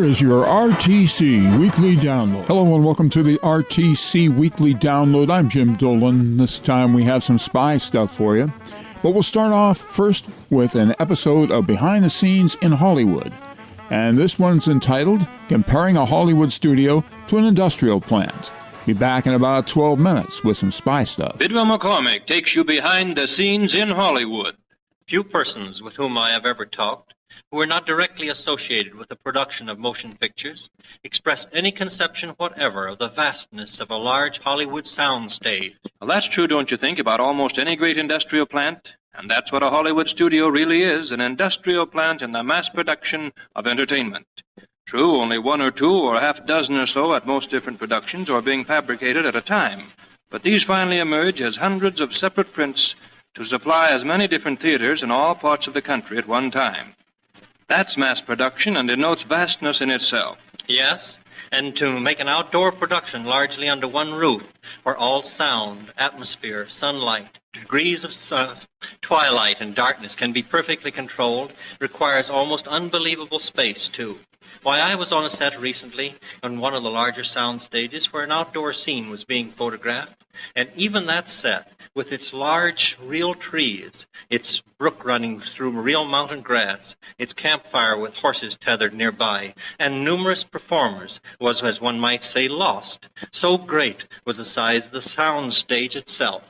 is your RTC Weekly Download. Hello and welcome to the RTC Weekly Download. I'm Jim Dolan. This time we have some spy stuff for you. But we'll start off first with an episode of Behind the Scenes in Hollywood. And this one's entitled, Comparing a Hollywood Studio to an Industrial Plant. Be back in about 12 minutes with some spy stuff. Bidwell McCormick takes you behind the scenes in Hollywood. Few persons with whom I have ever talked, who are not directly associated with the production of motion pictures, express any conception whatever of the vastness of a large Hollywood soundstage. Well, that's true, don't you think, about almost any great industrial plant? And that's what a Hollywood studio really is, an industrial plant in the mass production of entertainment. True, only one or two or half a dozen or so at most different productions are being fabricated at a time. But these finally emerge as hundreds of separate prints to supply as many different theaters in all parts of the country at one time. That's mass production and denotes vastness in itself. Yes, and to make an outdoor production largely under one roof, where all sound, atmosphere, sunlight, degrees of twilight and darkness can be perfectly controlled, requires almost unbelievable space, too. Why, I was on a set recently on one of the larger sound stages where an outdoor scene was being photographed, and even that set, with its large real trees, its brook running through real mountain grass, its campfire with horses tethered nearby, and numerous performers, was, as one might say, lost. So great was the size of the sound stage itself.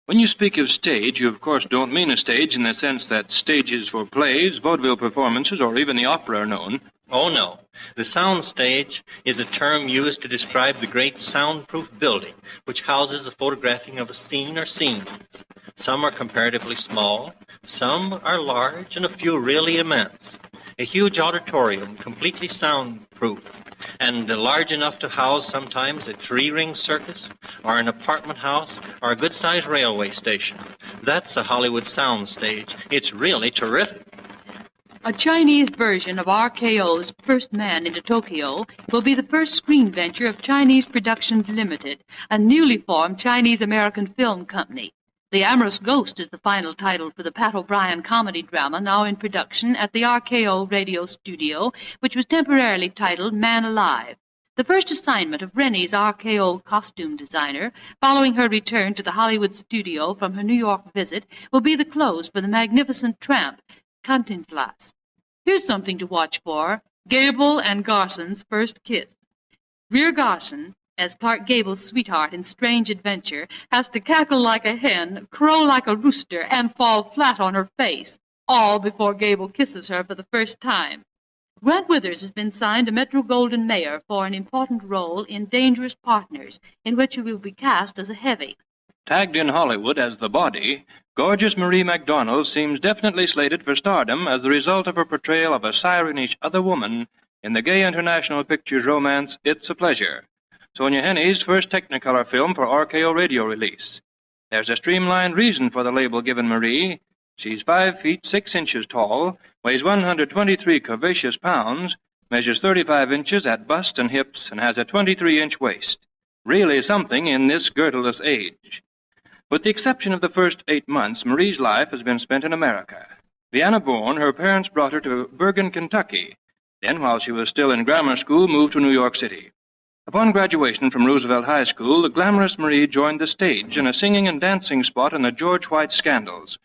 When you speak of stage, you of course don't mean a stage in the sense that stages for plays, vaudeville performances, or even the opera are known. Oh, no. The sound stage is a term used to describe the great soundproof building which houses the photographing of a scene or scenes. Some are comparatively small, some are large, and a few really immense. A huge auditorium, completely soundproof, and large enough to house sometimes a three-ring circus, or an apartment house, or a good-sized railway station. That's a Hollywood sound stage. It's really terrific. A Chinese version of RKO's First Man into Tokyo will be the first screen venture of Chinese Productions Limited, a newly formed Chinese-American film company. The Amorous Ghost is the final title for the Pat O'Brien comedy drama now in production at the RKO radio studio, which was temporarily titled Man Alive. The first assignment of Rennie's RKO costume designer, following her return to the Hollywood studio from her New York visit, will be the clothes for the magnificent tramp, Cantinflas. Here's something to watch for: Gable and Garson's first kiss. Greer Garson, as Clark Gable's sweetheart in Strange Adventure, has to cackle like a hen, crow like a rooster, and fall flat on her face, all before Gable kisses her for the first time. Grant Withers has been signed to Metro-Goldwyn-Mayer for an important role in Dangerous Partners, in which he will be cast as a heavy. Tagged in Hollywood as the body, gorgeous Marie McDonald seems definitely slated for stardom as the result of her portrayal of a sirenish other woman in the gay international pictures romance It's a Pleasure, Sonia Henney's first Technicolor film for RKO radio release. There's a streamlined reason for the label given Marie. She's 5 feet 6 inches tall, weighs 123 curvaceous pounds, measures 35 inches at bust and hips, and has a 23-inch waist. Really something in this girdleless age. With the exception of the first 8 months, Marie's life has been spent in America. Vienna-born, her parents brought her to Bergen, Kentucky. Then, while she was still in grammar school, moved to New York City. Upon graduation from Roosevelt High School, the glamorous Marie joined the stage in a singing and dancing spot in the George White Scandals.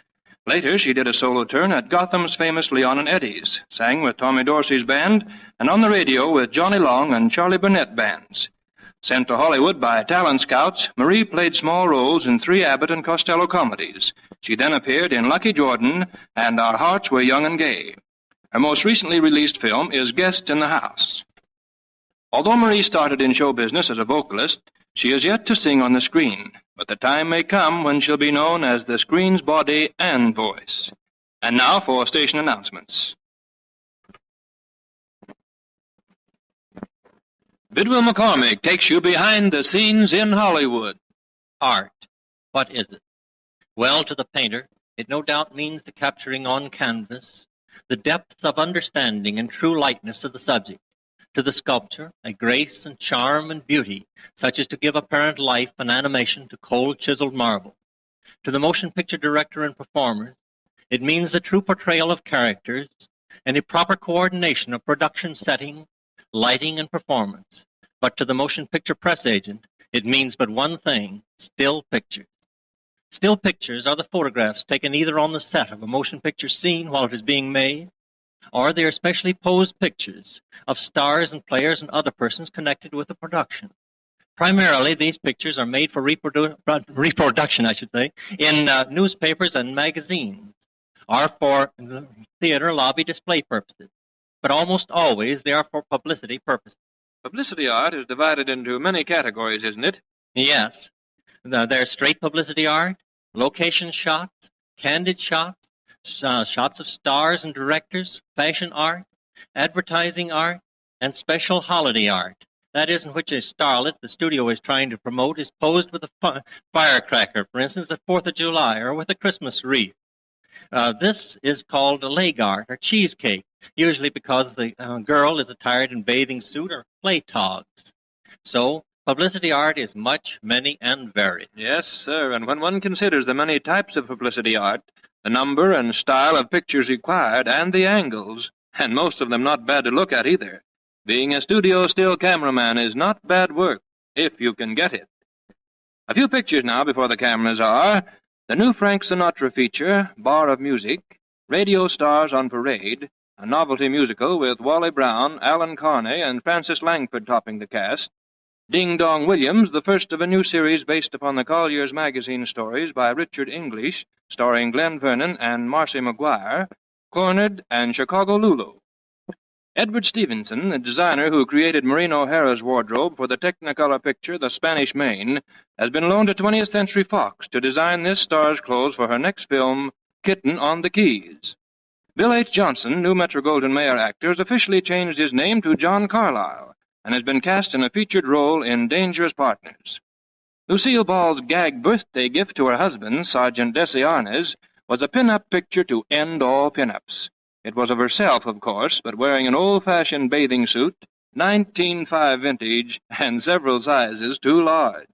Later, she did a solo turn at Gotham's famous Leon and Eddie's, sang with Tommy Dorsey's band, and on the radio with Johnny Long and Charlie Burnett bands. Sent to Hollywood by talent scouts, Marie played small roles in 3 Abbott and Costello comedies. She then appeared in Lucky Jordan and Our Hearts Were Young and Gay. Her most recently released film is Guest in the House. Although Marie started in show business as a vocalist, she is yet to sing on the screen, but the time may come when she'll be known as the screen's body and voice. And now for station announcements. Bidwell McCormick takes you behind the scenes in Hollywood. Art. What is it? Well, to the painter, it no doubt means the capturing on canvas the depth of understanding and true lightness of the subject. To the sculptor, a grace and charm and beauty, such as to give apparent life and animation to cold chiseled marble. To the motion picture director and performers, it means the true portrayal of characters and a proper coordination of production setting, lighting, and performance. But to the motion picture press agent, it means but one thing: still pictures. Still pictures are the photographs taken either on the set of a motion picture scene while it is being made, or they are specially posed pictures of stars and players and other persons connected with the production. Primarily, these pictures are made for reproduction, in newspapers and magazines, or for theater lobby display purposes. But almost always they are for publicity purposes. Publicity art is divided into many categories, isn't it? Yes, there's straight publicity art, location shots, candid shots, shots of stars and directors, fashion art, advertising art, and special holiday art. That is, in which a starlet the studio is trying to promote is posed with a firecracker, for instance, the 4th of July, or with a Christmas wreath. This is called a leg art, or cheesecake, usually because the girl is attired in bathing suit or play togs. So, publicity art is much, many, and varied. Yes, sir, and when one considers the many types of publicity art, the number and style of pictures required, and the angles, and most of them not bad to look at either, being a studio still cameraman is not bad work, if you can get it. A few pictures now before the cameras are the new Frank Sinatra feature, Bar of Music, Radio Stars on Parade, a novelty musical with Wally Brown, Alan Carney, and Francis Langford topping the cast, Ding Dong Williams, the first of a new series based upon the Collier's magazine stories by Richard English, starring Glenn Vernon and Marcy McGuire, Cornered, and Chicago Lulu. Edward Stevenson, the designer who created Maureen O'Hara's wardrobe for the Technicolor picture The Spanish Main, has been loaned to 20th Century Fox to design this star's clothes for her next film, Kitten on the Keys. Bill H. Johnson, new Metro-Goldwyn-Mayer actor, has officially changed his name to John Carlyle and has been cast in a featured role in Dangerous Partners. Lucille Ball's gag birthday gift to her husband, Sergeant Desi Arnaz, was a pin-up picture to end all pin-ups. It was of herself, of course, but wearing an old-fashioned bathing suit, 1905 vintage, and several sizes too large.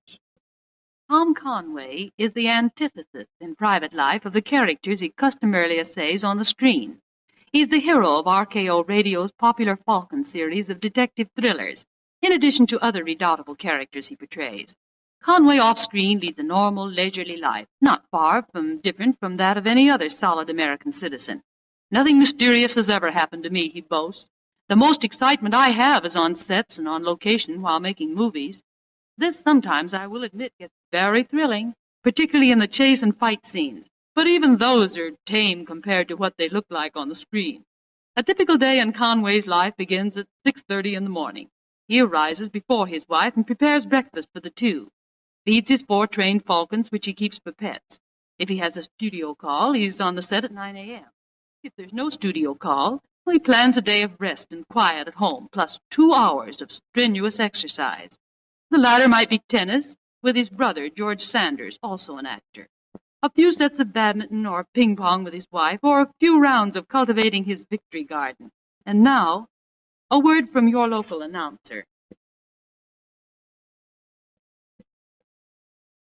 Tom Conway is the antithesis in private life of the characters he customarily essays on the screen. He's the hero of RKO Radio's popular Falcon series of detective thrillers, in addition to other redoubtable characters he portrays. Conway off-screen leads a normal, leisurely life, not far from different from that of any other solid American citizen. Nothing mysterious has ever happened to me, he boasts. The most excitement I have is on sets and on location while making movies. This sometimes, I will admit, gets very thrilling, particularly in the chase and fight scenes. But even those are tame compared to what they look like on the screen. A typical day in Conway's life begins at 6:30 in the morning. He arises before his wife and prepares breakfast for the two. Feeds his 4 trained falcons, which he keeps for pets. If he has a studio call, he's on the set at 9 a.m. If there's no studio call, he plans a day of rest and quiet at home, plus 2 hours of strenuous exercise. The latter might be tennis, with his brother, George Sanders, also an actor. A few sets of badminton or ping-pong with his wife, or a few rounds of cultivating his victory garden. And now, a word from your local announcer.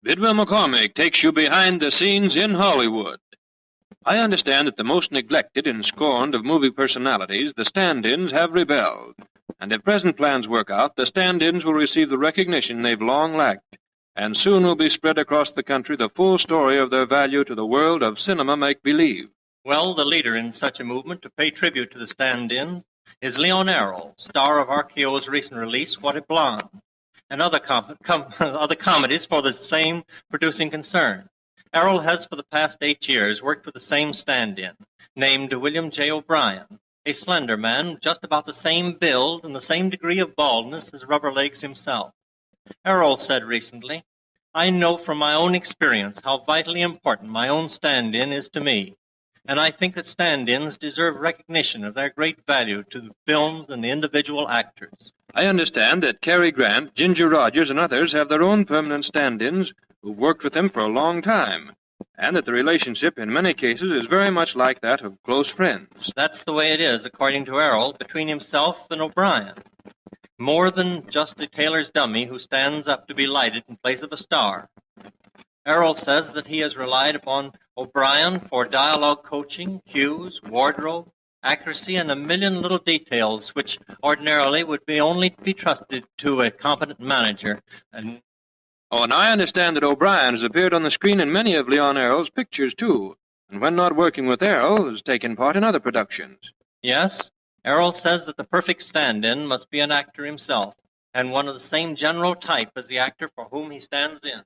Bidwell McCormick takes you behind the scenes in Hollywood. I understand that the most neglected and scorned of movie personalities, the stand-ins, have rebelled. And if present plans work out, the stand-ins will receive the recognition they've long lacked, and soon will be spread across the country the full story of their value to the world of cinema make-believe. Well, the leader in such a movement to pay tribute to the stand-ins is Leon Errol, star of RKO's recent release, What a Blonde, and other comedies for the same producing concern. Errol has for the past 8 years worked with the same stand-in, named William J. O'Brien, a slender man just about the same build and the same degree of baldness as Rubber Legs himself. Errol said recently, "I know from my own experience how vitally important my own stand-in is to me, and I think that stand-ins deserve recognition of their great value to the films and the individual actors." I understand that Cary Grant, Ginger Rogers, and others have their own permanent stand-ins who've worked with them for a long time, and that the relationship in many cases is very much like that of close friends. That's the way it is, according to Errol, between himself and O'Brien. More than just a tailor's dummy who stands up to be lighted in place of a star. Errol says that he has relied upon O'Brien for dialogue coaching, cues, wardrobe, accuracy in a million little details which ordinarily would be only be trusted to a competent manager. And I understand that O'Brien has appeared on the screen in many of Leon Errol's pictures, too, and when not working with Errol, has taken part in other productions. yes, Errol says that the perfect stand-in must be an actor himself, and one of the same general type as the actor for whom he stands in.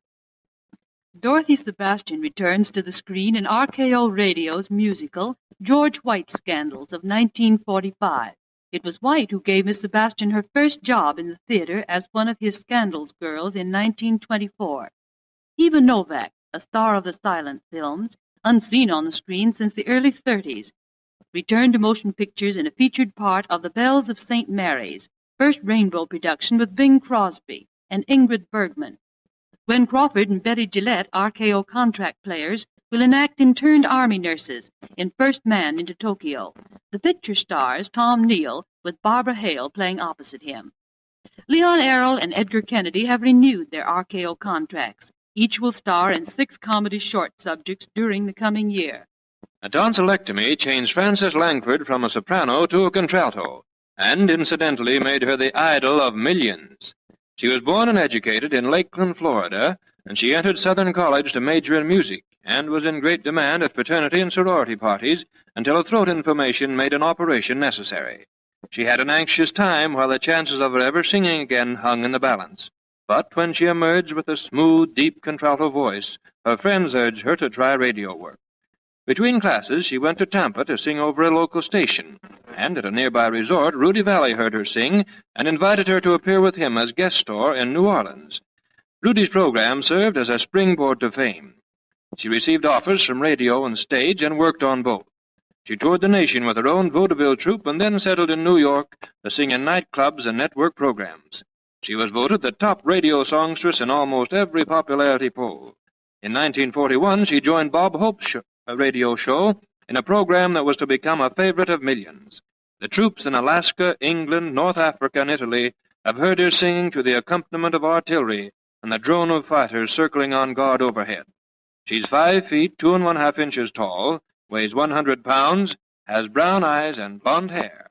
Dorothy Sebastian returns to the screen in RKO Radio's musical George White Scandals of 1945. It was White who gave Miss Sebastian her first job in the theater as one of his Scandals girls in 1924. Eva Novak, a star of the silent films, unseen on the screen since the early 30s, returned to motion pictures in a featured part of The Bells of St. Mary's, first Rainbow production with Bing Crosby and Ingrid Bergman. Gwen Crawford and Betty Gillette, RKO contract players, will enact interned Army nurses in First Man into Tokyo. The picture stars Tom Neal, with Barbara Hale playing opposite him. Leon Errol and Edgar Kennedy have renewed their RKO contracts. Each will star in 6 comedy short subjects during the coming year. A tonsillectomy changed Frances Langford from a soprano to a contralto, and incidentally made her the idol of millions. She was born and educated in Lakeland, Florida, and she entered Southern College to major in music, and was in great demand at fraternity and sorority parties until a throat inflammation made an operation necessary. She had an anxious time while the chances of her ever singing again hung in the balance. But when she emerged with a smooth, deep contralto voice, her friends urged her to try radio work. Between classes, she went to Tampa to sing over a local station, and at a nearby resort, Rudy Valley heard her sing and invited her to appear with him as guest star in New Orleans. Rudy's program served as a springboard to fame. She received offers from radio and stage and worked on both. She toured the nation with her own vaudeville troupe and then settled in New York to sing in nightclubs and network programs. She was voted the top radio songstress in almost every popularity poll. In 1941, she joined Bob Hope's radio show in a program that was to become a favorite of millions. The troops in Alaska, England, North Africa, and Italy have heard her singing to the accompaniment of artillery and the drone of fighters circling on guard overhead. She's 5 feet, 2 1/2 inches tall, weighs 100 pounds, has brown eyes and blonde hair.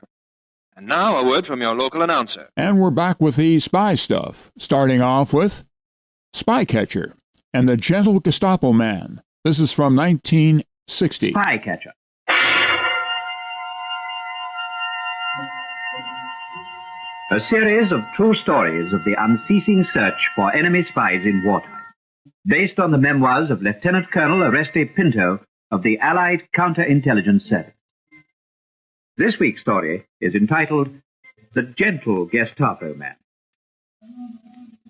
And now a word from your local announcer. And we're back with the spy stuff, starting off with Spycatcher and the Gentle Gestapo Man. This is from 1960. Spycatcher. A series of true stories of the unceasing search for enemy spies in wartime, based on the memoirs of Lieutenant Colonel Oreste Pinto of the Allied Counterintelligence Service. This week's story is entitled The Gentle Gestapo Man.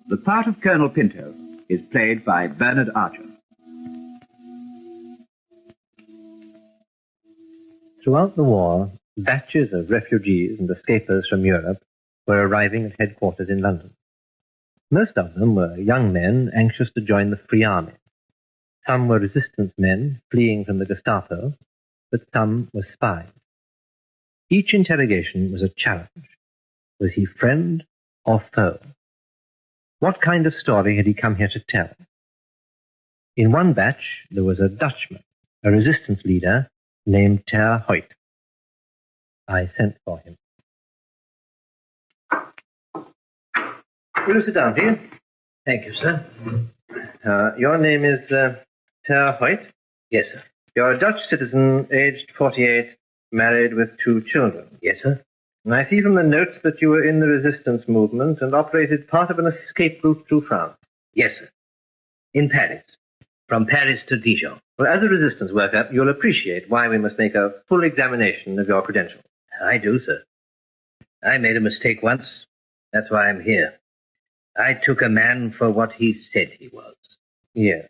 The part of Colonel Pinto is played by Bernard Archer. Throughout the war, batches of refugees and escapers from Europe were arriving at headquarters in London. Most of them were young men anxious to join the Free Army. Some were resistance men fleeing from the Gestapo, but some were spies. Each interrogation was a challenge. Was he friend or foe? What kind of story had he come here to tell? In one batch, there was a Dutchman, a resistance leader named Ter Hoyt. I sent for him. Will you sit down, please? Thank you, sir. Your name is Ter Hoyt? Yes, sir. You're a Dutch citizen, aged 48, married with 2 children. Yes, sir. And I see from the notes that you were in the resistance movement and operated part of an escape route through France. Yes, sir. In Paris. From Paris to Dijon. Well, as a resistance worker, you'll appreciate why we must make a full examination of your credentials. I do, sir. I made a mistake once. That's why I'm here. I took a man for what he said he was. Yes.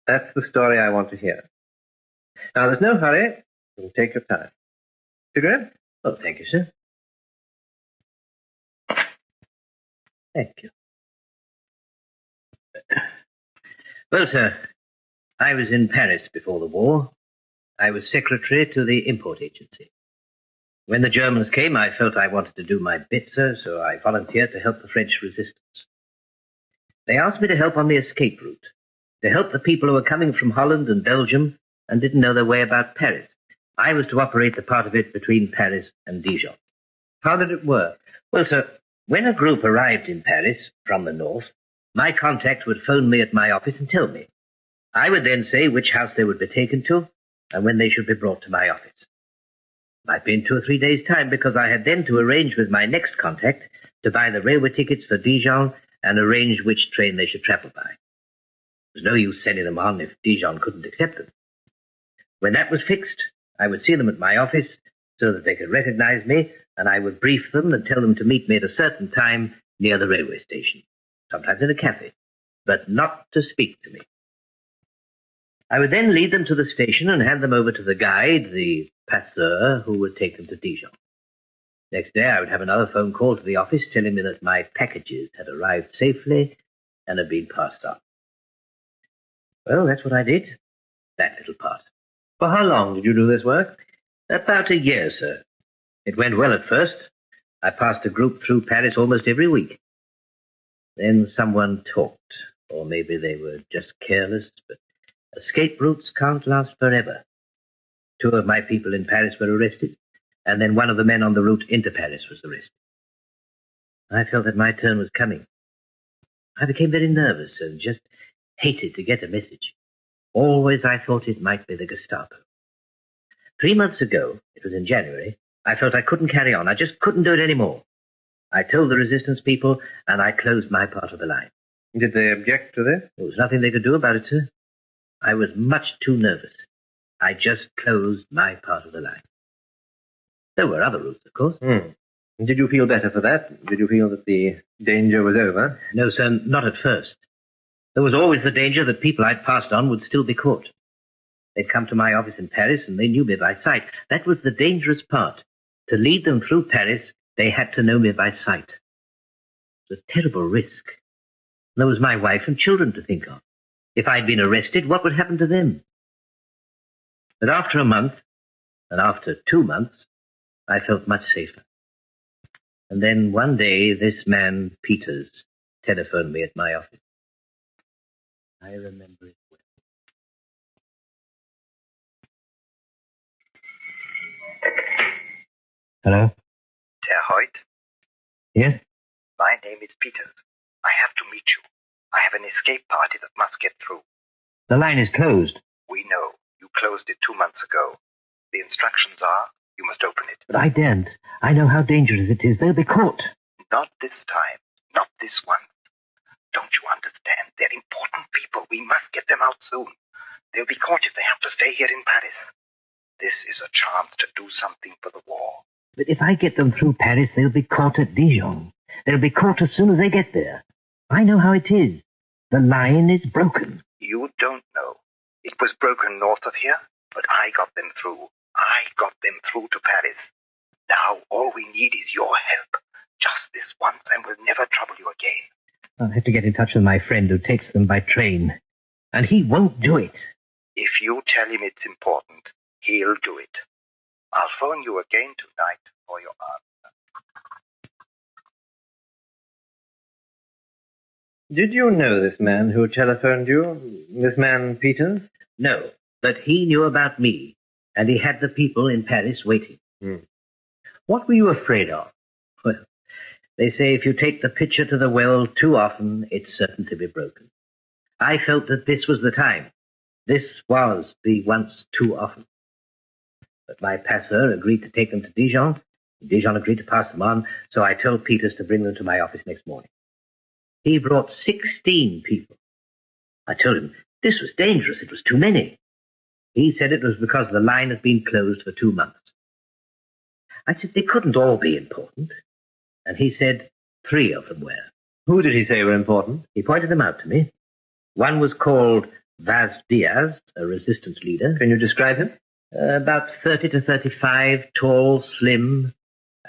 That's the story I want to hear. Now, there's no hurry. You can take your time. Cigarette? Oh, thank you, sir. Thank you. Well, sir, I was in Paris before the war. I was secretary to the import agency. When the Germans came, I felt I wanted to do my bit, sir, so I volunteered to help the French resistance. They asked me to help on the escape route, to help the people who were coming from Holland and Belgium and didn't know their way about Paris. I was to operate the part of it between Paris and Dijon. How did it work? Well, sir, when a group arrived in Paris from the north, my contact would phone me at my office and tell me. I would then say which house they would be taken to and when they should be brought to my office. Might be in 2 or 3 days' time, because I had then to arrange with my next contact to buy the railway tickets for Dijon and arrange which train they should travel by. There was no use sending them on if Dijon couldn't accept them. When that was fixed, I would see them at my office so that they could recognize me, and I would brief them and tell them to meet me at a certain time near the railway station, sometimes in a cafe, but not to speak to me. I would then lead them to the station and hand them over to the guide, the passeur, who would take them to Dijon. Next day, I would have another phone call to the office telling me that my packages had arrived safely and had been passed on. Well, that's what I did, that little part. For how long did you do this work? About a year, sir. It went well at first. I passed a group through Paris almost every week. Then someone talked, or maybe they were just careless, but escape routes can't last forever. 2 of my people in Paris were arrested, and then one of the men on the route into Paris was arrested. I felt that my turn was coming. I became very nervous and just hated to get a message. Always I thought it might be the Gestapo. 3 months ago, it was in January, I felt I couldn't carry on. I just couldn't do it anymore. I told the resistance people, and I closed my part of the line. Did they object to this? There was nothing they could do about it, sir. I was much too nervous. I just closed my part of the line. There were other routes, of course. Did you feel better for that? Did you feel that the danger was over? No, sir, not at first. There was always the danger that people I'd passed on would still be caught. They'd come to my office in Paris, and they knew me by sight. That was the dangerous part. To lead them through Paris, they had to know me by sight. It was a terrible risk. There was my wife and children to think of. If I'd been arrested, what would happen to them? But after a month, and after 2 months, I felt much safer. And then one day, this man, Peters, telephoned me at my office. I remember it well. Hello? Herr Hoyt, Yes? my name is Peters. I have to meet you. I have an escape party that must get through. The line is closed. We know. You closed it 2 months ago. The instructions are, you must open it. But I daren't. I know how dangerous it is. They'll be caught. Not this time. Not this one. Don't you understand? They're important people. We must get them out soon. They'll be caught if they have to stay here in Paris. This is a chance to do something for the war. But if I get them through Paris, they'll be caught at Dijon. They'll be caught as soon as they get there. I know how it is. The line is broken. You don't know. It was broken north of here, but I got them through. I got them through to Paris. Now all we need is your help. Just this once, and we'll never trouble you again. I'll have to get in touch with my friend who takes them by train. And he won't do it. If you tell him it's important, he'll do it. I'll phone you again tonight for your answer. Did you know this man who telephoned you? This man, Peters? No, but he knew about me, and he had the people in Paris waiting. What were you afraid of? Well, they say if you take the pitcher to the well too often, it's certain to be broken. I felt that this was the time. This was the once too often. But my passeur agreed to take them to Dijon. Dijon agreed to pass them on, so I told Peters to bring them to my office next morning. He brought 16 people. I told him this was dangerous. It was too many. He said it was because the line had been closed for 2 months. I said they couldn't all be important. And he said 3 of them were. Who did he say were important? He pointed them out to me. One was called Vaz Diaz, a resistance leader. Can you describe him? About 30 to 35, tall, slim.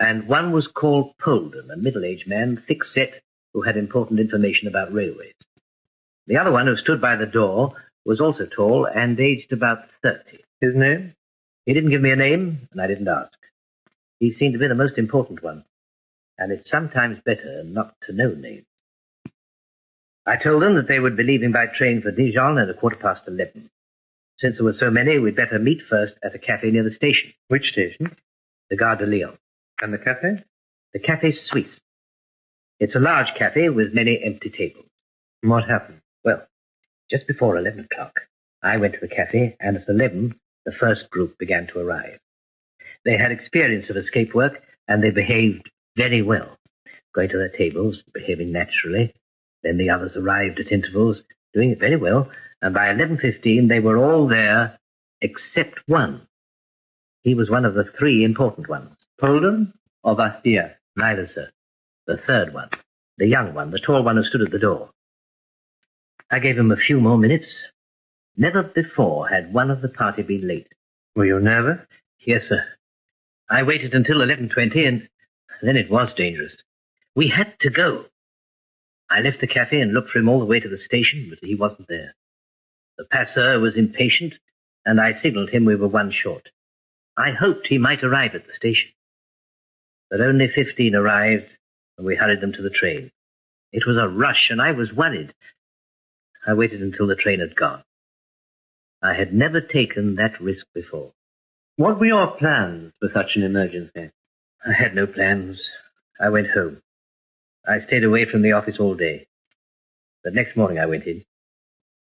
And one was called Polden, a middle-aged man, thick-set, who had important information about railways. The other one, who stood by the door, was also tall and aged about 30. His name? He didn't give me a name, and I didn't ask. He seemed to be the most important one, and it's sometimes better not to know names. I told them that they would be leaving by train for Dijon at 11:15. Since there were so many, we'd better meet first at a cafe near the station. Which station? The Gare de Lyon. And the cafe? The Café Suisse. It's a large cafe with many empty tables. What happened? Well, just before 11 o'clock, I went to the cafe, and at 11, the first group began to arrive. They had experience of escape work, and they behaved very well, going to their tables, behaving naturally. Then the others arrived at intervals, doing it very well, and by 11:15 they were all there except one. He was one of the three important ones. Polden or Bastille? Neither, sir. The third one, the young one, the tall one who stood at the door. I gave him a few more minutes. Never before had one of the party been late. Were you nervous? Yes, sir. I waited until 11:20, and then it was dangerous. We had to go. I left the cafe and looked for him all the way to the station, but he wasn't there. The passeur was impatient, and I signaled him we were one short. I hoped he might arrive at the station. But only 15 arrived, and we hurried them to the train. It was a rush, and I was worried. I waited until the train had gone. I had never taken that risk before. What were your plans for such an emergency? I had no plans. I went home. I stayed away from the office all day. But next morning I went in.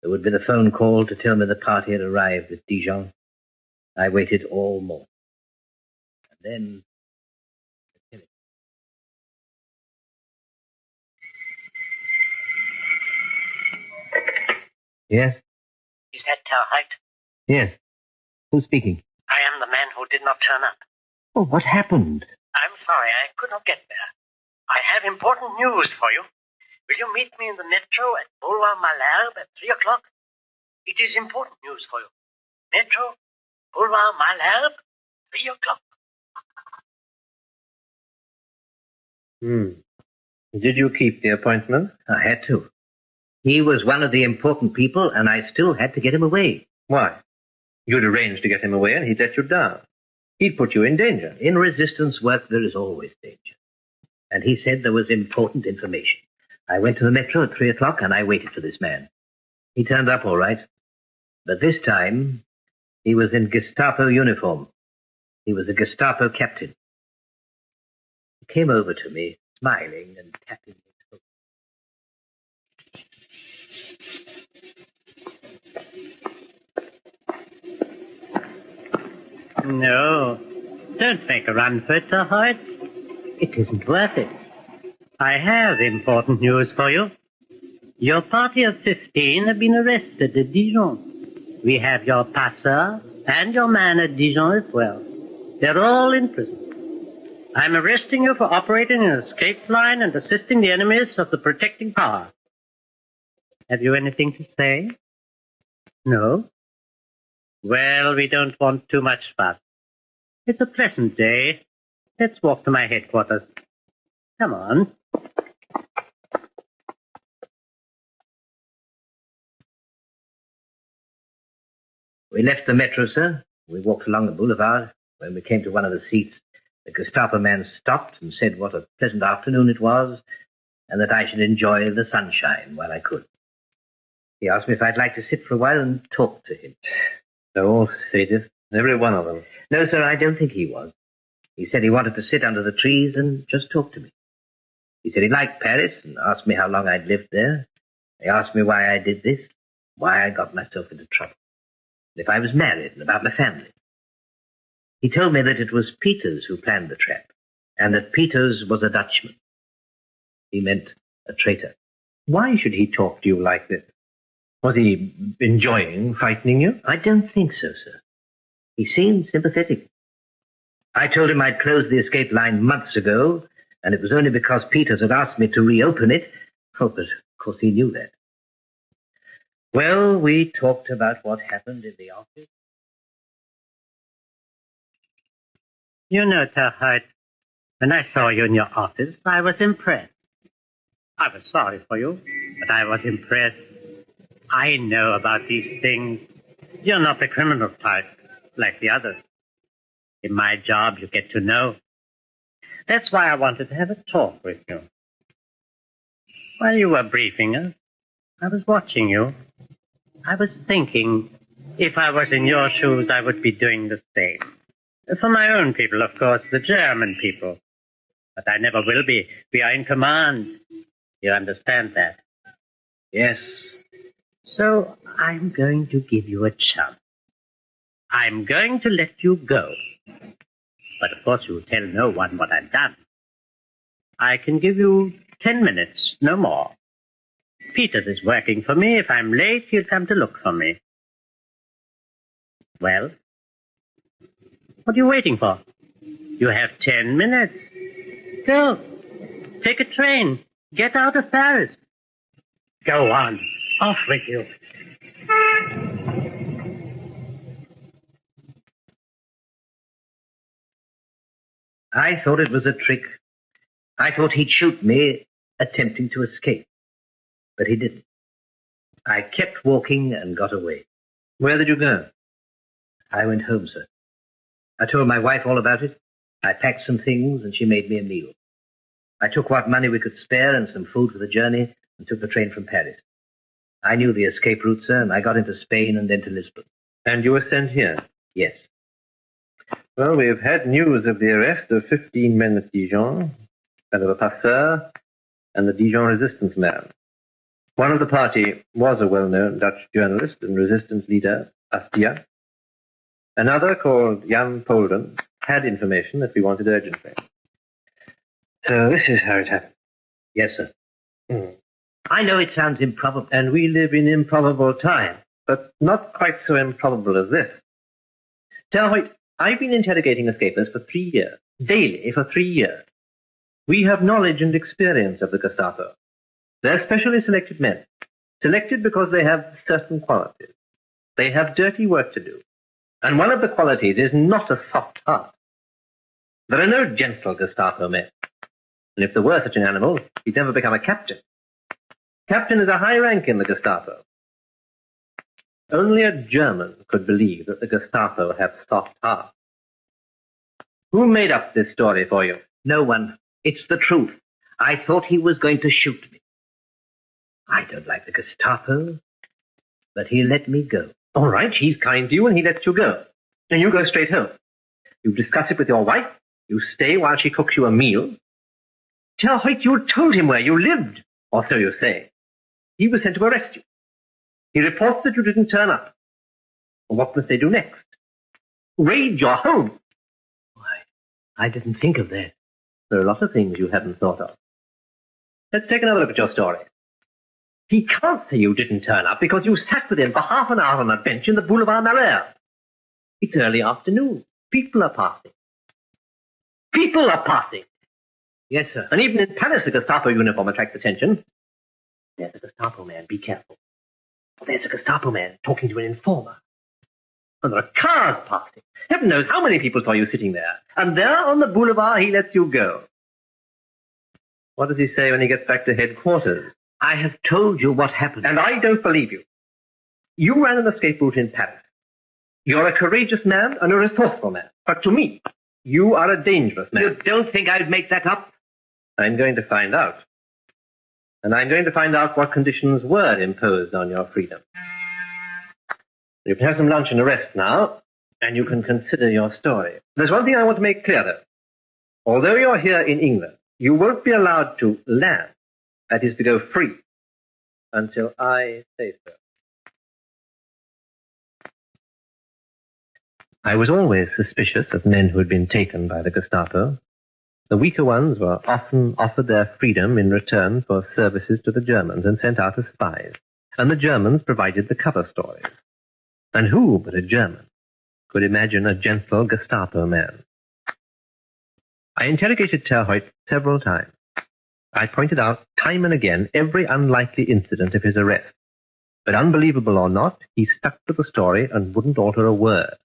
There would be the phone call to tell me the party had arrived at Dijon. I waited all morning. And then... Yes? Is that Terhite? Yes. Who's speaking? I am the man who did not turn up. Oh, what happened? I'm sorry, I could not get there. I have important news for you. Will you meet me in the metro at Boulevard Malherbe at 3 o'clock? It is important news for you. Metro, Boulevard Malherbe, 3 o'clock. Did you keep the appointment? I had to. He was one of the important people, and I still had to get him away. Why? You'd arranged to get him away, and he'd let you down. He'd put you in danger. In resistance work, there is always danger. And he said there was important information. I went to the metro at 3 o'clock, and I waited for this man. He turned up all right. But this time, he was in Gestapo uniform. He was a Gestapo captain. He came over to me, smiling and tapping his foot. No, don't make a run for it, Terhite. It isn't worth it. I have important news for you. Your party of 15 have been arrested at Dijon. We have your passeur and your man at Dijon as well. They're all in prison. I'm arresting you for operating an escape line and assisting the enemies of the protecting power. Have you anything to say? No? Well, we don't want too much fuss. It's a pleasant day. Let's walk to my headquarters. Come on. We left the metro, sir. We walked along the boulevard. When we came to one of the seats, the Gestapo man stopped and said what a pleasant afternoon it was, and that I should enjoy the sunshine while I could. He asked me if I'd like to sit for a while and talk to him. They're all sadists, every one of them. No, sir, I don't think he was. He said he wanted to sit under the trees and just talk to me. He said he liked Paris and asked me how long I'd lived there. He asked me why I did this, why I got myself into trouble, and if I was married and about my family. He told me that it was Peters who planned the trap, and that Peters was a Dutchman. He meant a traitor. Why should he talk to you like this? Was he enjoying frightening you? I don't think so, sir. He seemed sympathetic. I told him I'd closed the escape line months ago, and it was only because Peters had asked me to reopen it. Oh, but of course he knew that. Well, we talked about what happened in the office. You know, Terhite, when I saw you in your office, I was impressed. I was sorry for you, but I was impressed. I know about these things. You're not the criminal type, like the others. In my job, you get to know. That's why I wanted to have a talk with you. While you were briefing us, I was watching you. I was thinking, If I was in your shoes, I would be doing the same. For my own people, of course, the German people. But I never will be. We are in command. You understand that? Yes. So I'm going to give you a chance. I'm going to let you go. But of course you'll tell no one what I've done. I can give you 10 minutes, no more. Peters is working for me. If I'm late, he'll come to look for me. Well, what are you waiting for? You have 10 minutes. Go. Take a train. Get out of Paris. Go on. Off with you. I thought it was a trick. I thought he'd shoot me attempting to escape. But he didn't. I kept walking and got away. Where did you go? I went home, sir. I told my wife all about it. I packed some things and she made me a meal. I took what money we could spare and some food for the journey and took the train from Paris. I knew the escape route, sir, and I got into Spain and then to Lisbon. And you were sent here? Yes. Well, we have had news of the arrest of 15 men at Dijon, and of a passeur, and the Dijon resistance man. One of the party was a well-known Dutch journalist and resistance leader, Astia. Another, called Jan Polden, had information that we wanted urgently. So this is how it happened. Yes, sir. I know it sounds improbable, and we live in improbable times, but not quite so improbable as this. Terhoyt, I've been interrogating escapers for 3 years, daily for 3 years. We have knowledge and experience of the Gestapo. They're specially selected men, selected because they have certain qualities. They have dirty work to do, and one of the qualities is not a soft heart. There are no gentle Gestapo men, and if there were such an animal, he'd never become a captain. Captain is a high rank in the Gestapo. Only a German could believe that the Gestapo have soft hearts. Who made up this story for you? No one. It's the truth. I thought he was going to shoot me. I don't like the Gestapo, but he let me go. All right, he's kind to you and he lets you go. And you go straight home. You discuss it with your wife. You stay while she cooks you a meal. Terhoyt, you told him where you lived, or so you say. He was sent to arrest you. He reports that you didn't turn up. What must they do next? Raid your home. Why, I didn't think of that. There are a lot of things you haven't thought of. Let's take another look at your story. He can't say you didn't turn up because you sat with him for half an hour on a bench in the Boulevard Malherbe. It's early afternoon. People are passing. People are passing. Yes, sir. And even in Paris, the Gestapo uniform attracts attention. There's a Gestapo man. Be careful. There's a Gestapo man talking to an informer. And there are cars passing. Heaven knows how many people saw you sitting there. And there on the boulevard, he lets you go. What does he say when he gets back to headquarters? I have told you what happened. And I don't believe you. You ran an escape route in Paris. You're a courageous man and a resourceful man. But to me, you are a dangerous man. You don't think I'd make that up? I'm going to find out. And I'm going to find out what conditions were imposed on your freedom. You can have some lunch and a rest now, and you can consider your story. There's one thing I want to make clear, though. Although you're here in England, you won't be allowed to land, that is to go free, until I say so. I was always suspicious of men who had been taken by the Gestapo. The weaker ones were often offered their freedom in return for services to the Germans and sent out as spies, and the Germans provided the cover stories. And who but a German could imagine a gentle Gestapo man? I interrogated Terhoyt several times. I pointed out time and again every unlikely incident of his arrest. But unbelievable or not, he stuck to the story and wouldn't alter a word.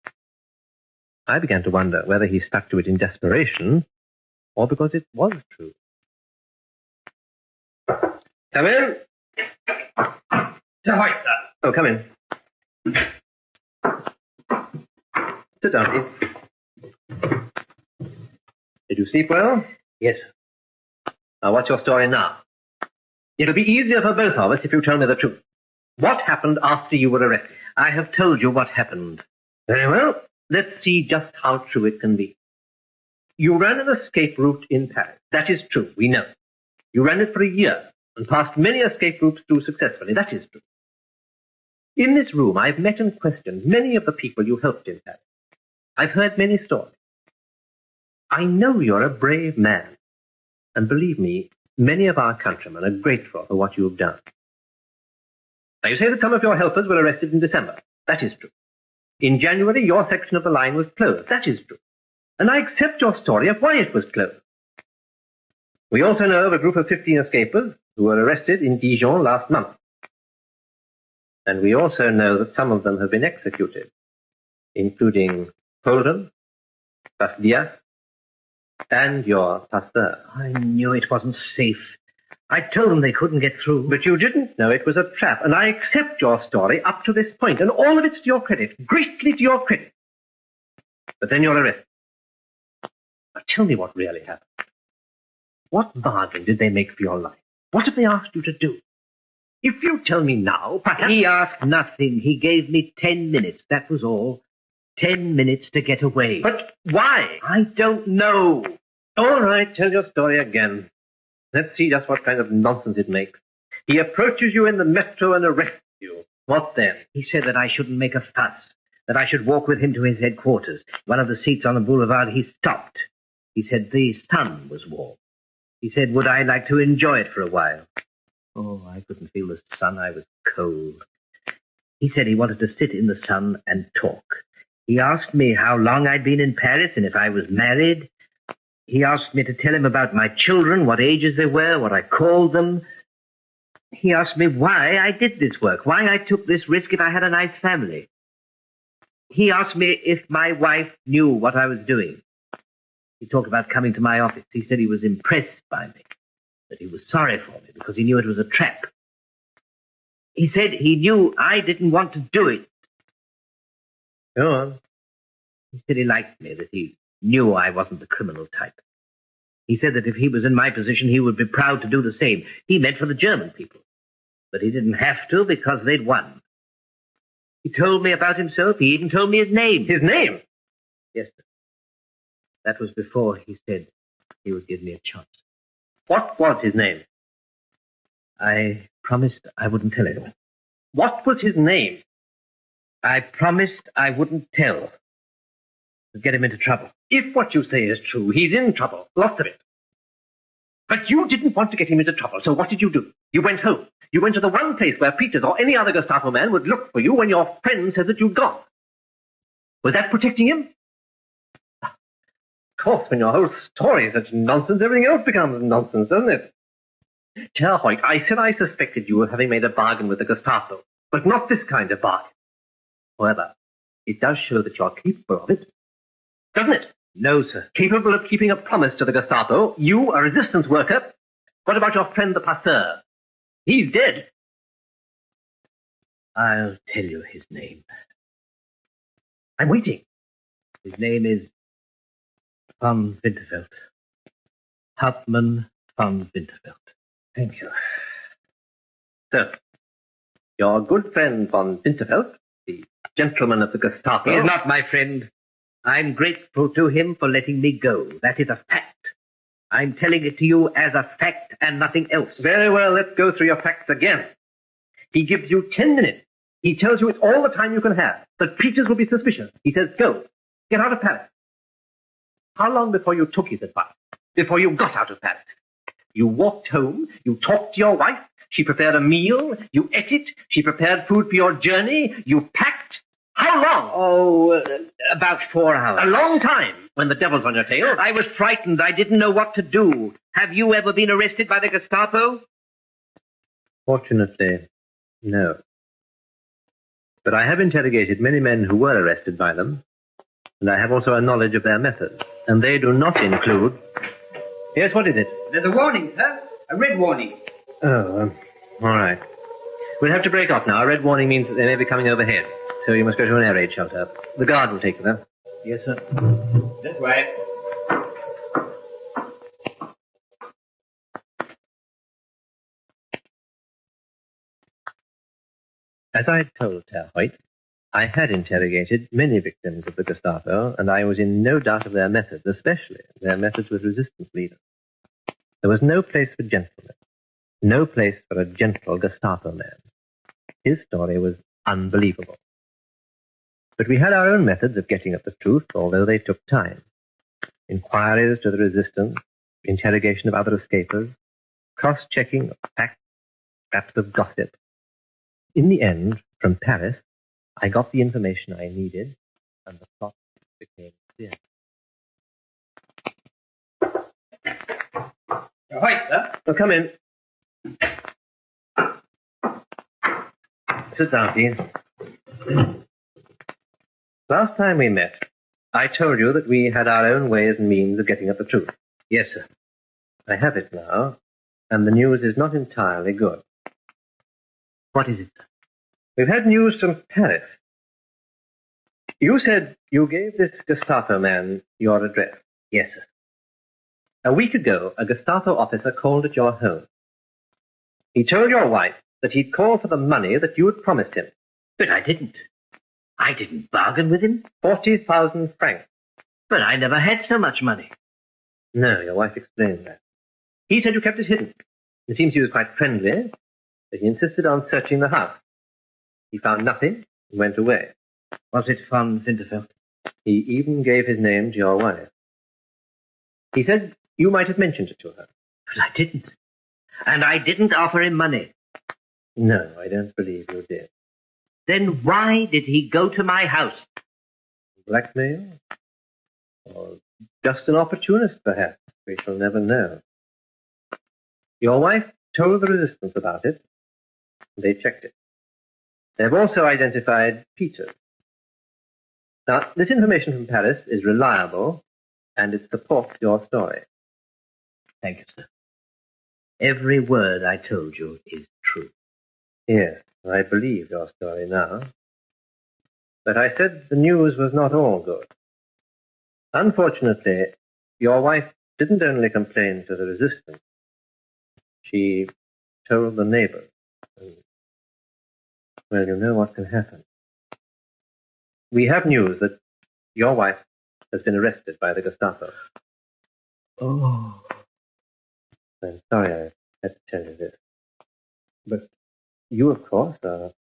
I began to wonder whether he stuck to it in desperation or because it was true. Come in. Terhoyt, sir. Oh, come in. Sit down, please. Did you sleep well? Yes. Now, what's your story now? It'll be easier for both of us if you tell me the truth. What happened after you were arrested? I have told you what happened. Very well. Let's see just how true it can be. You ran an escape route in Paris. That is true, we know. You ran it for a year and passed many escape routes through successfully. That is true. In this room, I've met and questioned many of the people you helped in Paris. I've heard many stories. I know you're a brave man. And believe me, many of our countrymen are grateful for what you've done. Now, you say that some of your helpers were arrested in December. That is true. In January, your section of the line was closed. That is true. And I accept your story of why it was closed. We also know of a group of 15 escapers who were arrested in Dijon last month. And we also know that some of them have been executed, including Holden, Basdias, and your pasteur. I knew it wasn't safe. I told them they couldn't get through. But you didn't know it was a trap, and I accept your story up to this point, and all of it's to your credit, greatly to your credit. But then you're arrested. Now tell me what really happened. What bargain did they make for your life? What have they asked you to do? If you tell me now, perhaps... He asked nothing. He gave me 10 minutes, that was all. 10 minutes to get away. But why? I don't know. All right, tell your story again. Let's see just what kind of nonsense it makes. He approaches you in the metro and arrests you. What then? He said that I shouldn't make a fuss, that I should walk with him to his headquarters. One of the seats on the boulevard, he stopped. He said the sun was warm. He said, would I like to enjoy it for a while? Oh, I couldn't feel the sun. I was cold. He said he wanted to sit in the sun and talk. He asked me how long I'd been in Paris and if I was married. He asked me to tell him about my children, what ages they were, what I called them. He asked me why I did this work, why I took this risk if I had a nice family. He asked me if my wife knew what I was doing. He talked about coming to my office. He said he was impressed by me, that he was sorry for me because he knew it was a trap. He said he knew I didn't want to do it. Go on. He said he liked me, that he knew I wasn't the criminal type. He said that if he was in my position, he would be proud to do the same. He meant for the German people. But he didn't have to because they'd won. He told me about himself. He even told me his name. His name? Yes, sir. That was before he said he would give me a chance. What was his name? I promised I wouldn't tell anyone. What was his name? I promised I wouldn't tell. To get him into trouble. If what you say is true, he's in trouble. Lots of it. But you didn't want to get him into trouble, so what did you do? You went home. You went to the one place where Peters or any other Gestapo man would look for you when your friend said that you'd gone. Was that protecting him? Of course, when your whole story is such nonsense, everything else becomes nonsense, doesn't it? Terhoyt, I said I suspected you of having made a bargain with the Gestapo, but not this kind of bargain. However, it does show that you're capable of it, doesn't it? No, sir. Capable of keeping a promise to the Gestapo, you, a resistance worker. What about your friend the pasteur? He's dead. I'll tell you his name. I'm waiting. His name is von Winterfeld. Hauptmann von Winterfeld. Thank you. So, your good friend von Winterfeld, the gentleman of the Gestapo... He is not my friend. I'm grateful to him for letting me go. That is a fact. I'm telling it to you as a fact and nothing else. Very well, let's go through your facts again. He gives you 10 minutes. He tells you it's all the time you can have. That Peters will be suspicious. He says, go. Get out of Paris. How long before you took his advice? Before you got out of Paris? You walked home. You talked to your wife. She prepared a meal. You ate it. She prepared food for your journey. You packed. How long? Oh, about 4 hours. A long time when the devil's on your tail. I was frightened. I didn't know what to do. Have you ever been arrested by the Gestapo? Fortunately, no. But I have interrogated many men who were arrested by them, and I have also a knowledge of their methods, and they do not include... Yes, what is it? There's a warning, sir. A red warning. Oh, all right. We'll have to break off now. A red warning means that they may be coming overhead, so you must go to an air raid shelter. The guard will take you there. Yes, sir. This way. As I had told Herr Hoyt, I had interrogated many victims of the Gestapo, and I was in no doubt of their methods, especially their methods with resistance leaders. There was no place for gentlemen, no place for a gentle Gestapo man. His story was unbelievable. But we had our own methods of getting at the truth, although they took time. Inquiries to the resistance, interrogation of other escapers, cross-checking of facts, scraps of gossip. In the end, from Paris, I got the information I needed, and the plot became clear. Right, sir. Well, come in. Sit down, Dean. Last time we met, I told you that we had our own ways and means of getting at the truth. Yes, sir. I have it now, and the news is not entirely good. What is it, sir? We've had news from Paris. You said you gave this Gestapo man your address. Yes, sir. A week ago, a Gestapo officer called at your home. He told your wife that he'd call for the money that you had promised him. But I didn't. I didn't bargain with him. 40,000 francs. But I never had so much money. No, your wife explained that. He said you kept it hidden. It seems he was quite friendly, but he insisted on searching the house. He found nothing and went away. Was it von Winterfeld? He even gave his name to your wife. He said you might have mentioned it to her. But I didn't. And I didn't offer him money. No, I don't believe you did. Then why did he go to my house? Blackmail? Or just an opportunist, perhaps? We shall never know. Your wife told the resistance about it. They checked it. They've also identified Peter. Now, this information from Paris is reliable, and it supports your story. Thank you, sir. Every word I told you is true. Yes, I believe your story now. But I said the news was not all good. Unfortunately, your wife didn't only complain to the resistance. She told the neighbors. And, well, you know what can happen. We have news that your wife has been arrested by the Gestapo. Oh. I'm sorry I had to tell you this. But you, of course, are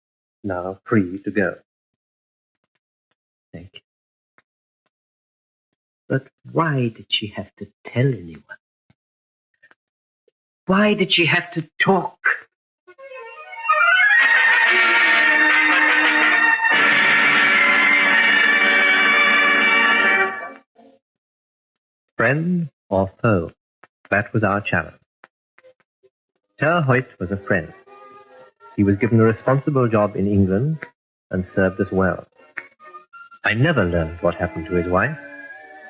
now free to go. Thank you. But why did she have to tell anyone? Why did she have to talk? Friend or foe? That was our challenge. Herr Hoyt was a friend. He was given a responsible job in England and served us well. I never learned what happened to his wife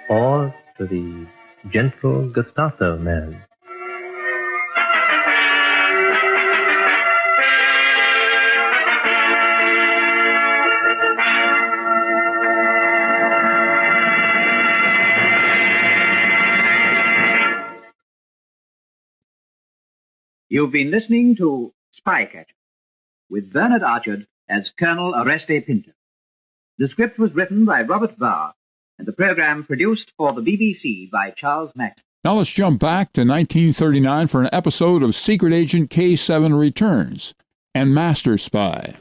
or to the gentle Gestapo man. You've been listening to Spycatcher, with Bernard Archard as Colonel Oreste Pinto. The script was written by Robert Barr, and the program produced for the BBC by Charles Mack. Now let's jump back to 1939 for an episode of Secret Agent K7 Returns and Master Spy.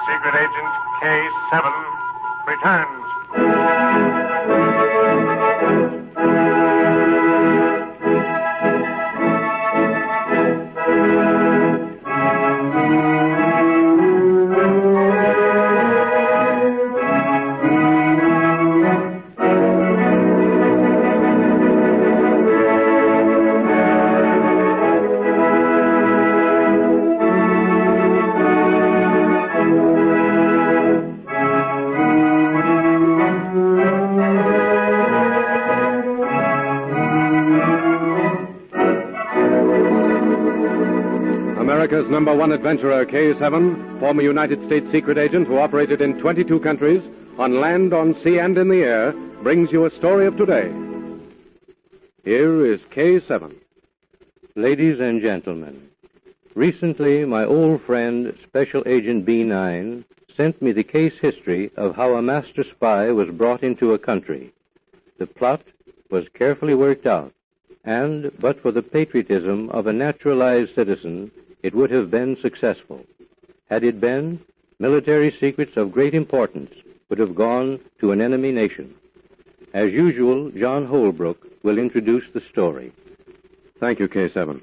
Secret Agent K7 returns. America's number one adventurer, K7, former United States secret agent who operated in 22 countries, on land, on sea, and in the air, brings you a story of today. Here is K7. Ladies and gentlemen, recently my old friend, Special Agent B9, sent me the case history of how a master spy was brought into a country. The plot was carefully worked out, and, but for the patriotism of a naturalized citizen, it would have been successful. Had it been, military secrets of great importance would have gone to an enemy nation. As usual, John Holbrook will introduce the story. Thank you, K7.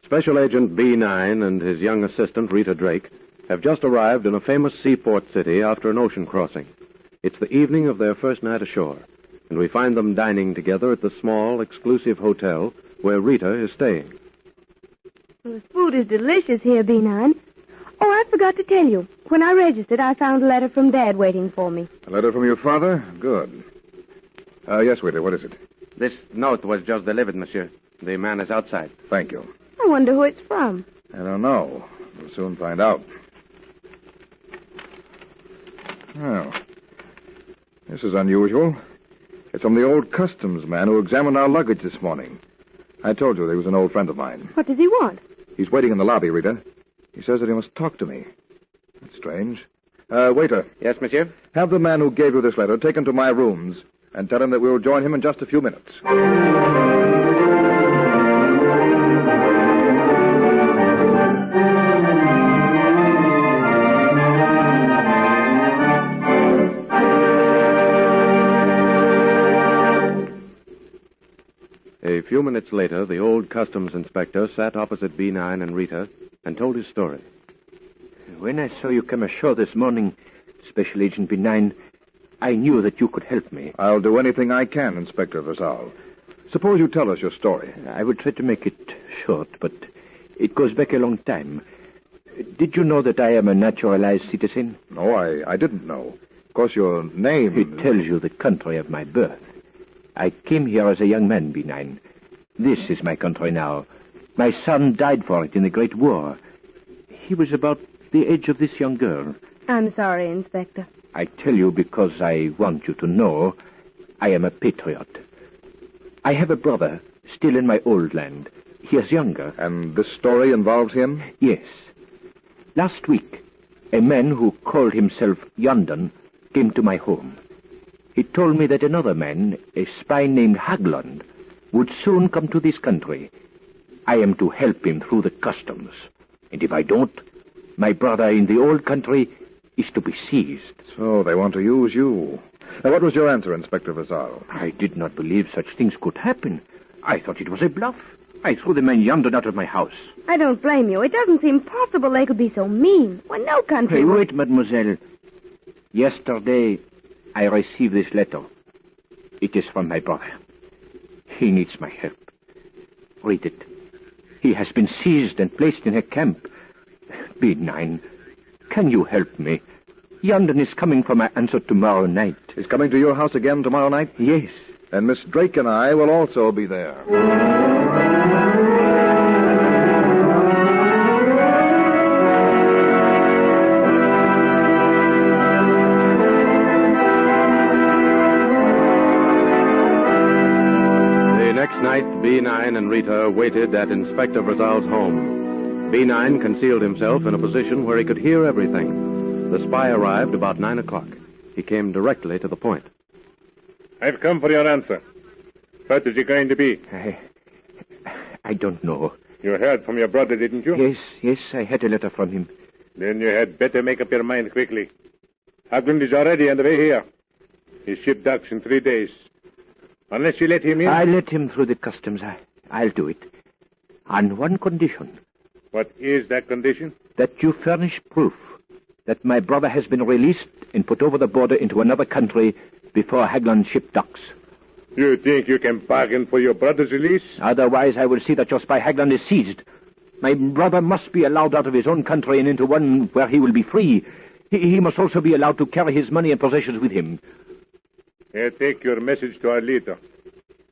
Special Agent B9 and his young assistant, Rita Drake, have just arrived in a famous seaport city after an ocean crossing. It's the evening of their first night ashore, and we find them dining together at the small, exclusive hotel where Rita is staying. Well, the food is delicious here, B9. Oh, I forgot to tell you. When I registered, I found a letter from Dad waiting for me. A letter from your father? Good. Yes, waiter, what is it? This note was just delivered, monsieur. The man is outside. Thank you. I wonder who it's from. I don't know. We'll soon find out. Well, this is unusual. It's from the old customs man who examined our luggage this morning. I told you he was an old friend of mine. What does he want? He's waiting in the lobby, Rita. He says that he must talk to me. That's strange. Waiter. Yes, monsieur? Have the man who gave you this letter taken to my rooms and tell him that we will join him in just a few minutes. A few minutes later, the old customs inspector sat opposite B9 and Rita and told his story. When I saw you come ashore this morning, Special Agent B9, I knew that you could help me. I'll do anything I can, Inspector Vasal. Suppose you tell us your story. I will try to make it short, but it goes back a long time. Did you know that I am a naturalized citizen? No, I didn't know. Of course, your name... It tells you the country of my birth. I came here as a young man, B9. This is my country now. My son died for it in the Great War. He was about the age of this young girl. I'm sorry, Inspector. I tell you because I want you to know I am a patriot. I have a brother still in my old land. He is younger. And this story involves him? Yes. Last week, a man who called himself Yondon came to my home. He told me that another man, a spy named Haglund, would soon come to this country. I am to help him through the customs. And if I don't, my brother in the old country is to be seized. So they want to use you. Now, what was your answer, Inspector Vasal? I did not believe such things could happen. I thought it was a bluff. I threw the man Yondon out of my house. I don't blame you. It doesn't seem possible they could be so mean. When no country... Hey, wait, mademoiselle. Yesterday, I received this letter. It is from my brother. He needs my help. Read it. He has been seized and placed in a camp. B9, can you help me? Yondon is coming for my answer tomorrow night. He's coming to your house again tomorrow night? Yes. And Miss Drake and I will also be there. The next night, B9 and Rita waited at Inspector Vasal's home. B9 concealed himself in a position where he could hear everything. The spy arrived about 9 o'clock. He came directly to the point. I've come for your answer. What is it going to be? I don't know. You heard from your brother, didn't you? Yes, I had a letter from him. Then you had better make up your mind quickly. Haglund is already on the way here. His ship docks in 3 days. Unless you let him in... I let him through the customs. I'll do it. On one condition. What is that condition? That you furnish proof that my brother has been released and put over the border into another country before Haglund's ship docks. You think you can bargain for your brother's release? Otherwise, I will see that your spy Haglund is seized. My brother must be allowed out of his own country and into one where he will be free. He must also be allowed to carry his money and possessions with him. I take your message to our leader.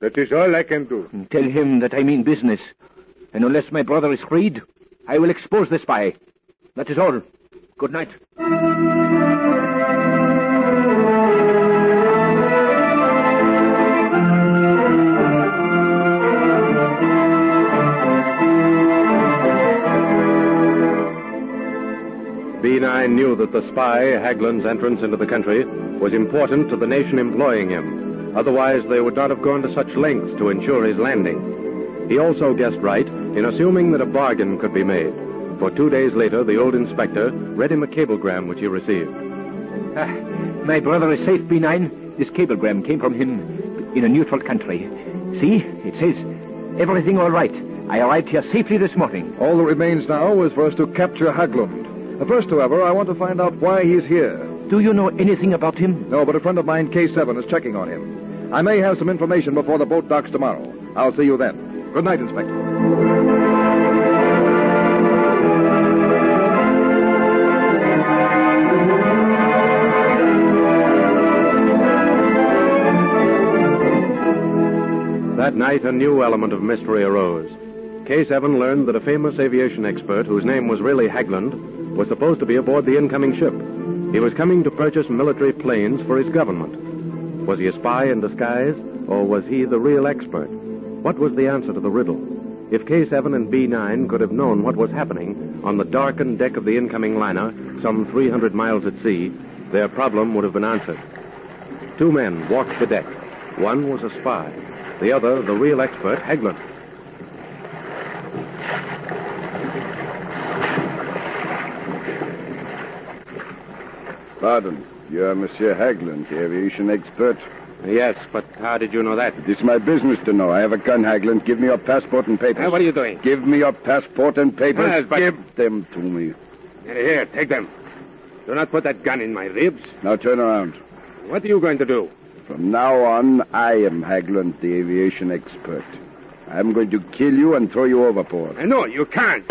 That is all I can do. Tell him that I mean business. And unless my brother is freed, I will expose the spy. That is all. Good night. B9 knew that the spy, Haglund's entrance into the country, was important to the nation employing him. Otherwise, they would not have gone to such lengths to ensure his landing. He also guessed right in assuming that a bargain could be made. For 2 days later, the old inspector read him a cablegram which he received. My brother is safe, B9. This cablegram came from him in a neutral country. See, it says, everything all right. I arrived here safely this morning. All that remains now is for us to capture Haglund. First, however, I want to find out why he's here. Do you know anything about him? No, but a friend of mine, K7, is checking on him. I may have some information before the boat docks tomorrow. I'll see you then. Good night, Inspector. That night, a new element of mystery arose. K7 learned that a famous aviation expert, whose name was really Haglund, was supposed to be aboard the incoming ship. He was coming to purchase military planes for his government. Was he a spy in disguise, or was he the real expert? What was the answer to the riddle? If K7 and B9 could have known what was happening on the darkened deck of the incoming liner, some 300 miles at sea, their problem would have been answered. 2 men walked the deck. One was a spy. The other, the real expert, Haglund. Pardon, you're Monsieur Haglund, the aviation expert? Yes, but how did you know that? It's my business to know. I have a gun, Haglund. Give me your passport and papers. What are you doing? Give me your passport and papers. Yes, but... Give them to me. Here, take them. Do not put that gun in my ribs. Now turn around. What are you going to do? From now on, I am Haglund, the aviation expert. I'm going to kill you and throw you overboard. No, you can't.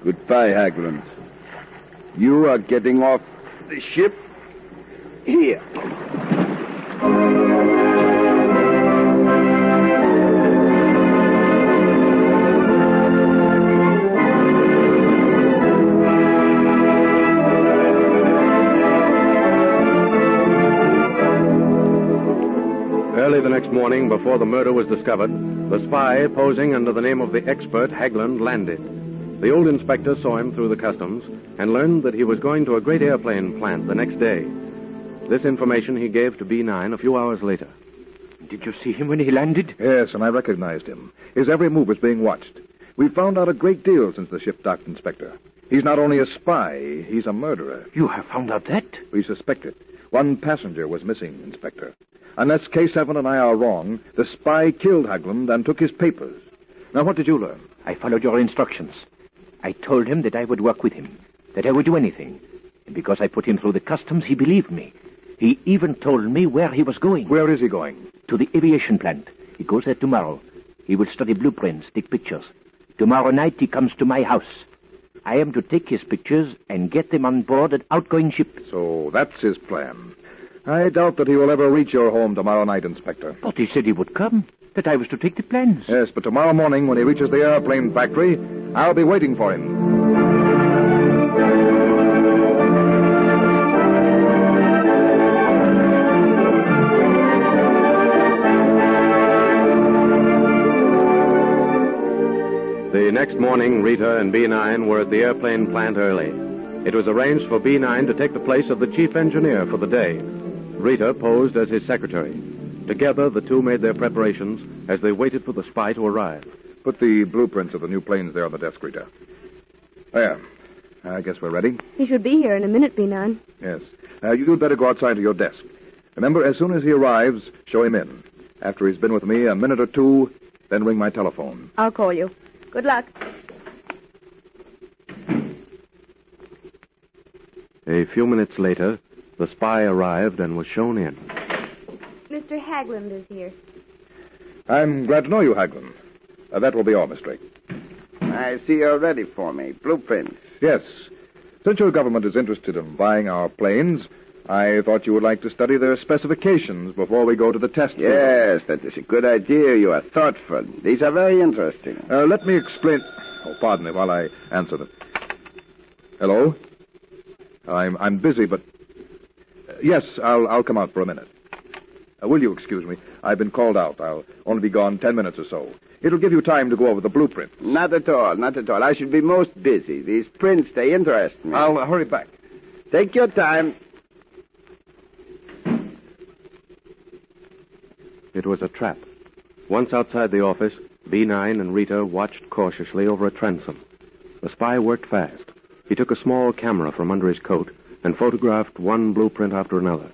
Goodbye, Haglund. You are getting off the ship here. Early the next morning, before the murder was discovered, the spy, posing under the name of the expert Haglund, landed. The old inspector saw him through the customs and learned that he was going to a great airplane plant the next day. This information he gave to B9 a few hours later. Did you see him when he landed? Yes, and I recognized him. His every move was being watched. We've found out a great deal since the ship docked, Inspector. He's not only a spy, he's a murderer. You have found out that? We suspect it. One passenger was missing, Inspector. Unless K7 and I are wrong, the spy killed Haglund and took his papers. Now, what did you learn? I followed your instructions. I told him that I would work with him, that I would do anything. And because I put him through the customs, he believed me. He even told me where he was going. Where is he going? To the aviation plant. He goes there tomorrow. He will study blueprints, take pictures. Tomorrow night he comes to my house. I am to take his pictures and get them on board an outgoing ship. So that's his plan. I doubt that he will ever reach your home tomorrow night, Inspector. But he said he would come, that I was to take the plans. Yes, but tomorrow morning when he reaches the airplane factory, I'll be waiting for him. The next morning, Rita and B9 were at the airplane plant early. It was arranged for B9 to take the place of the chief engineer for the day. Rita posed as his secretary. Together, the two made their preparations as they waited for the spy to arrive. Put the blueprints of the new planes there on the desk, Rita. There. I guess we're ready. He should be here in a minute, B9. Yes. You'd better go outside to your desk. Remember, as soon as he arrives, show him in. After he's been with me a minute or two, then ring my telephone. I'll call you. Good luck. A few minutes later, the spy arrived and was shown in. Mr. Haglund is here. I'm glad to know you, Haglund. That will be all, Miss Drake. I see you're ready for me. Blueprints. Yes. Since your government is interested in buying our planes, I thought you would like to study their specifications before we go to the test field. Yes, that is a good idea. You are thoughtful. These are very interesting. Let me explain... Oh, pardon me while I answer them. Hello? I'm busy, but... yes, I'll come out for a minute. Will you excuse me? I've been called out. I'll only be gone 10 minutes or so. It'll give you time to go over the blueprint. Not at all, not at all. I should be most busy. These prints, they interest me. I'll hurry back. Take your time. It was a trap. Once outside the office, B9 and Rita watched cautiously over a transom. The spy worked fast. He took a small camera from under his coat and photographed one blueprint after another.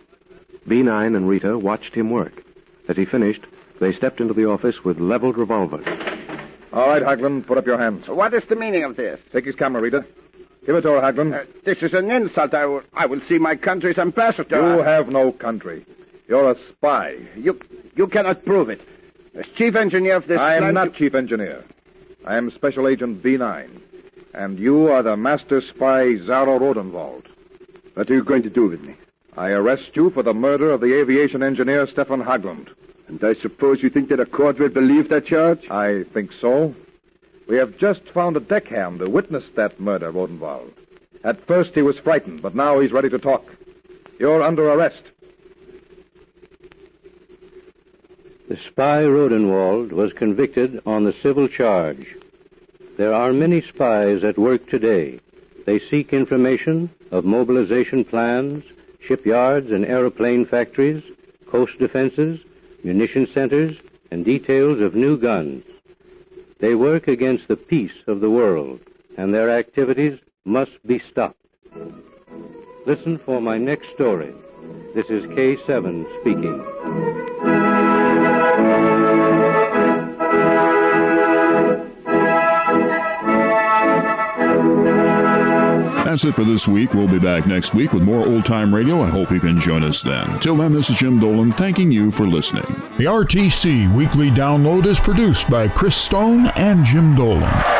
B9 and Rita watched him work. As he finished, they stepped into the office with leveled revolvers. All right, Haglund, put up your hands. What is the meaning of this? Take his camera, Rita. Give it to her, Haglund. This is an insult. I will see my country's ambassador. You have no country. You're a spy. You cannot prove it. As chief engineer of this... I am not chief engineer. I am Special Agent B9. And you are the master spy, Zaro Rodenwald. What are you going to do with me? I arrest you for the murder of the aviation engineer, Stefan Haglund. And I suppose you think that a court will believe that charge? I think so. We have just found a deckhand who witnessed that murder, Rodenwald. At first he was frightened, but now he's ready to talk. You're under arrest. The spy Rodenwald was convicted on the civil charge. There are many spies at work today. They seek information of mobilization plans, shipyards and aeroplane factories, coast defenses, munition centers, and details of new guns. They work against the peace of the world, and their activities must be stopped. Listen for my next story. This is K7 speaking. That's it for this week. We'll be back next week with more old-time radio. I hope you can join us then. Till then, this is Jim Dolan thanking you for listening. The RTC Weekly Download is produced by Chris Stone and Jim Dolan.